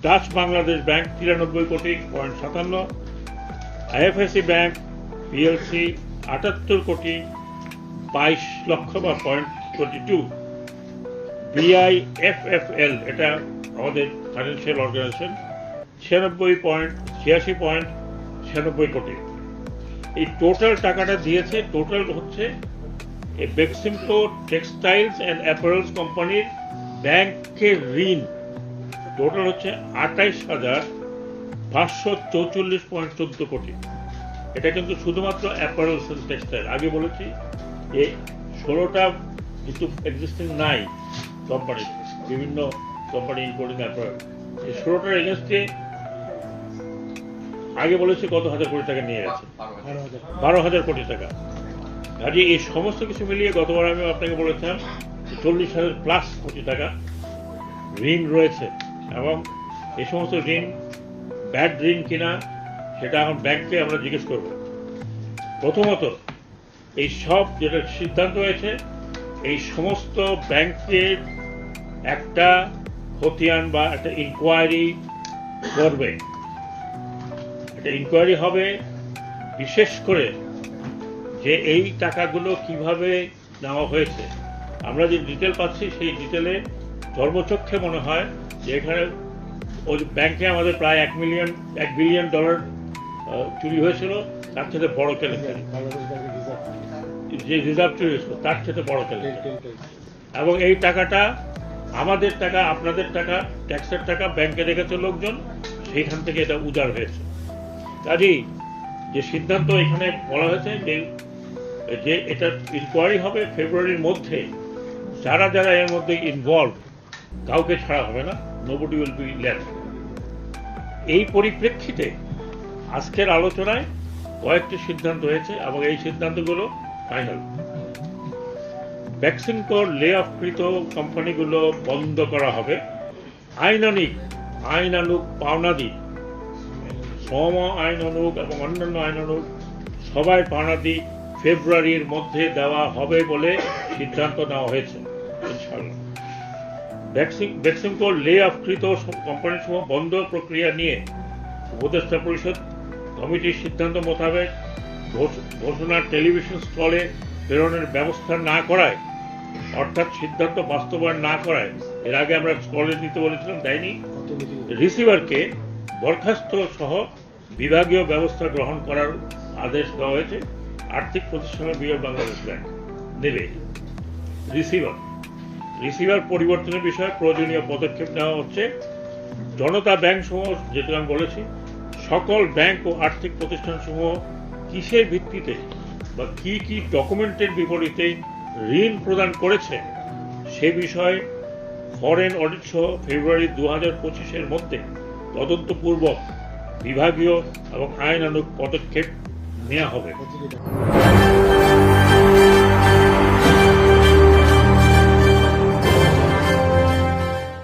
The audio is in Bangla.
ডাচ বাংলাদেশ ব্যাংক 93 কোটি 57, আইএফআইসি ব্যাংক পিএলসি 78 কোটি 22 লক্ষ বা 22, বিআইএফএফএল এটা আমাদের ফাইন্যান্সিয়াল অর্গানাইজেশন 86.96 কোটি। এই টোটাল টাকাটা দিয়েছে, টোটাল হচ্ছে বেক্সিমকো টেক্সটাইলস অ্যান্ড অ্যাপারেলস কোম্পানির ব্যাংকের ঋণ টোটাল হচ্ছে 28,544.14 কোটি। এটা কিন্তু শুধুমাত্র অ্যাপারেলস এন্ড টেক্সটাইল। আগে বলেছি যে 16টা কিন্তু এক্সিস্টিং নাই কোম্পানি, বিভিন্ন কোম্পানি ইনক্লুডিং অ্যাপারেল। এই 16টার এগেনস্টে আগে বলেছি কত হাজার কোটি টাকা নিয়ে গেছে, 12,000 কোটি টাকা। কাজে এই সমস্ত কিছু মিলিয়ে গতবার আমি আপনাকে বলেছিলাম 40,000+ কোটি টাকা ঋণ রয়েছে, এবং এই সমস্ত ঋণ ব্যাড ঋণ কিনা সেটা এখন ব্যাংককে আমরা জিজ্ঞেস করব। প্রথমত এই সব যেটা সিদ্ধান্ত হয়েছে, এই সমস্ত ব্যাংকের একটা খতিয়ান বা একটা ইনকোয়ারি করবে, একটা ইনকোয়ারি হবে, বিশেষ করে যে এই টাকাগুলো কিভাবে নেওয়া হয়েছে। আমরা যে ডিটেল পাচ্ছি সেই ডিটেলে ধর্মচক্ষে মনে হয় যে এখানে ওই ব্যাংকে আমাদের প্রায় $1 বিলিয়ন চুরি হয়েছিল, তার থেকে বড় কেলেঙ্কারি, যে রিজার্ভ চুরি হয়েছিল তার থেকে বড় কেলেঙ্কারি। এবং এই টাকাটা আমাদের টাকা, আপনাদের টাকা, ট্যাক্সের টাকা, ব্যাংকে রেখেছে লোকজন, সেইখান থেকে এটা উজাড় হয়েছে। কাজেই যে সিদ্ধান্ত এখানে বলা হয়েছে যে এটা ইনকোয়ারি হবে ফেব্রুয়ারির মধ্যে, যারা যারা এর মধ্যে ইনভলভ কাউকে ছাড়া হবে না, নোবডি উইল বি লেফট। এই পরিপ্রেক্ষিতে আজকের আলোচনায় কয়েকটি সিদ্ধান্ত হয়েছে এবং এই সিদ্ধান্তগুলো ফাইনাল। বেক্সিমকোর লে অফকৃত কোম্পানিগুলো বন্ধ করা হবে। আইনানুগ পাওনাদি, শ্রম আইনানুগ এবং অন্যান্য আইনানুগ সবাই পাওনাদি ফেব্রুয়ারির মধ্যে দেওয়া হবে বলে সিদ্ধান্ত নেওয়া হয়েছে ইনশাআল্লাহ। বেক্সিমকোর লে অফকৃত কোম্পানিসমূহ বন্ধ প্রক্রিয়া নিয়ে উপদেষ্টা পরিষদ কমিটির সিদ্ধান্ত মোতাবেক ঘোষণা টেলিভিশন স্টলে প্রেরণের ব্যবস্থা না করায়, অর্থাৎ সিদ্ধান্ত বাস্তবায়ন না করায়, এর আগে আমরা স্টলে দিতে বলেছিলাম, দেয়নি, রিসিভারকে বরখাস্ত সহ বিভাগীয় ব্যবস্থা গ্রহণ করার আদেশ দেওয়া হয়েছে। আর্থিক প্রতিষ্ঠানের বিভাগ বাংলাদেশ ব্যাংক নেবে। রিসিভার পরিবর্তনের বিষয়ে প্রয়োজনীয় পদক্ষেপ নেওয়া হচ্ছে। জনতা ব্যাংক সমূহ, যেটা আমি বলেছি, সকল ব্যাংক ও আর্থিক প্রতিষ্ঠানসমূহ কিসের ভিত্তিতে বা কি কি ডকুমেন্টের বিপরীতে ঋণ প্রদান করেছে সে বিষয়ে ফরেন অডিট সহ ফেব্রুয়ারি 2025-এর মধ্যে তদন্তপূর্বক বিভাগীয় এবং আইনানুগ পদক্ষেপ নেওয়া হবে।